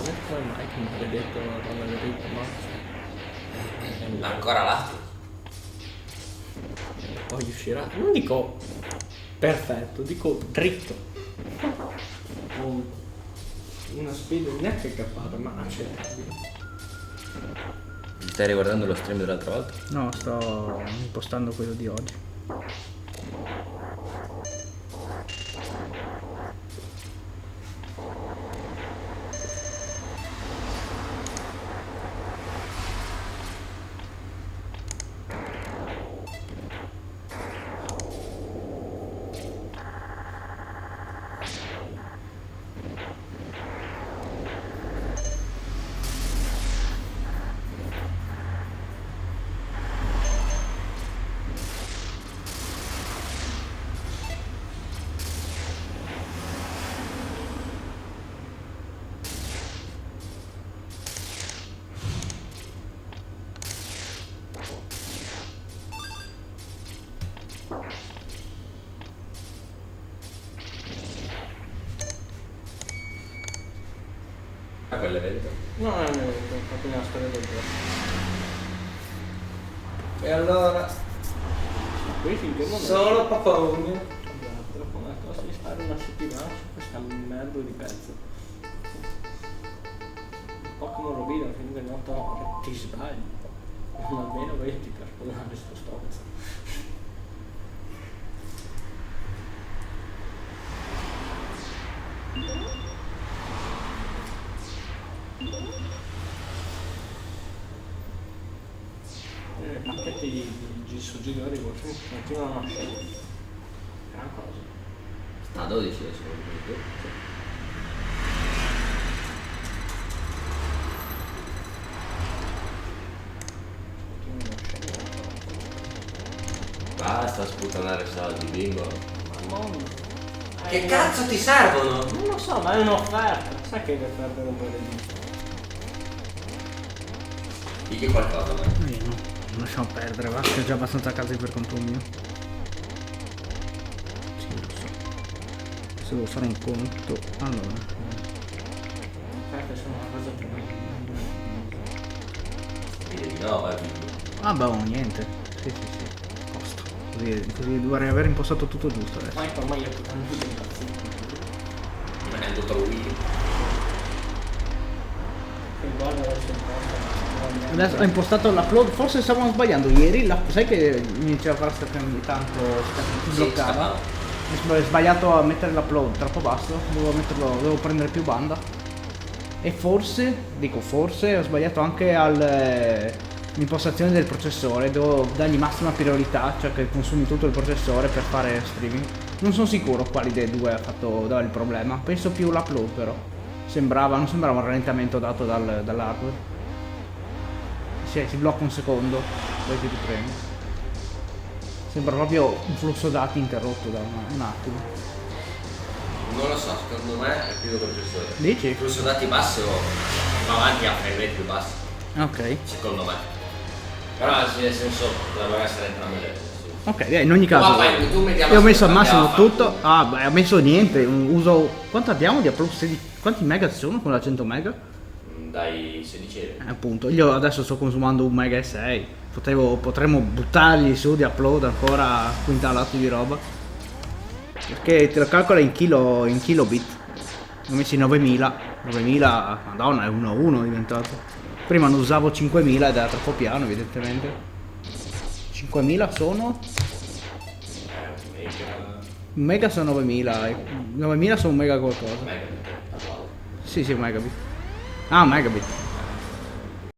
come mai che mi avete detto non avete detto Ancora là? poi uscirà, non dico perfetto, dico dritto, con una speed neanche cappata, ma accettabile. Stai riguardando lo stream dell'altra volta? No, sto impostando quello di oggi. A quell'evento? No, non è un evento, ho fatto una storia del gioco. E allora, qui finché non Solo papone. Esatto, come cosa di stare una settimana su questa merda di pezzo. Un po' come Rovino, finché non ti sbagli. Non almeno vedi per scusare sto stronzo. Pacchetti di suggerimenti continuano a scegliere. Gran cosa. Sta a 12 adesso. Continuano a scegliere. Basta sputtanare soldi, bingo. Ma non... Che cazzo ti servono? Non lo so, ma è un'offerta. Sai che le offerte non puoi vedere. Digli qualcosa, ma. Non lasciamo perdere, va, che ho già abbastanza casi per conto mio. Sì, lo so. Adesso devo fare un conto. Allora. Offerte sono una cosa tremenda. Dire di no, vai bingo. Ah, boh, niente. Sì, sì, sì. Posto. Così dovrei aver impostato tutto giusto adesso. Ma ormai io non tutti impazziti. Ma è tutto lui. Guarda adesso imposta. Adesso ho impostato l'upload, forse stavamo sbagliando ieri, sai che mi diceva fare ogni tanto bloccava? Ho sbagliato a mettere l'upload troppo basso, dovevo prendere più banda. E forse, dico forse, ho sbagliato anche all'impostazione del processore, devo dargli massima priorità, cioè che consumi tutto il processore per fare streaming. Non sono sicuro quali dei due dava il problema, penso più l'upload però. Non sembrava un rallentamento dato dall'hardware. Si blocca un secondo, poi ti riprendi. Sembra proprio un flusso dati interrotto da un attimo. Non lo so, secondo me è più il processore. Dici? Il flusso dati basso va avanti a frame rate più bassi, Ok. secondo me. Però nel senso dovrebbero essere entrambe le cose. Ok, in ogni caso. Tu metti Io ho messo al massimo andiamo a tutto. Ah, beh, ho messo niente. Uso. Quanto abbiamo di upload? Quanti mega ci sono con la 100 mega? Dai 16 euro. Appunto, io adesso sto consumando 1 mega e 6. Potremmo buttargli su di upload ancora quintalati di roba. Perché te lo calcola in kilobit. Ne ho messi 9000. 9000, madonna, è 1 a 1 diventato. Prima ne usavo 5000 ed era troppo piano, evidentemente. 5000 sono? Un mega sono 9000. 9000 sono un mega qualcosa. Mega. Sì, sì, un megabit. Ah, un megabit.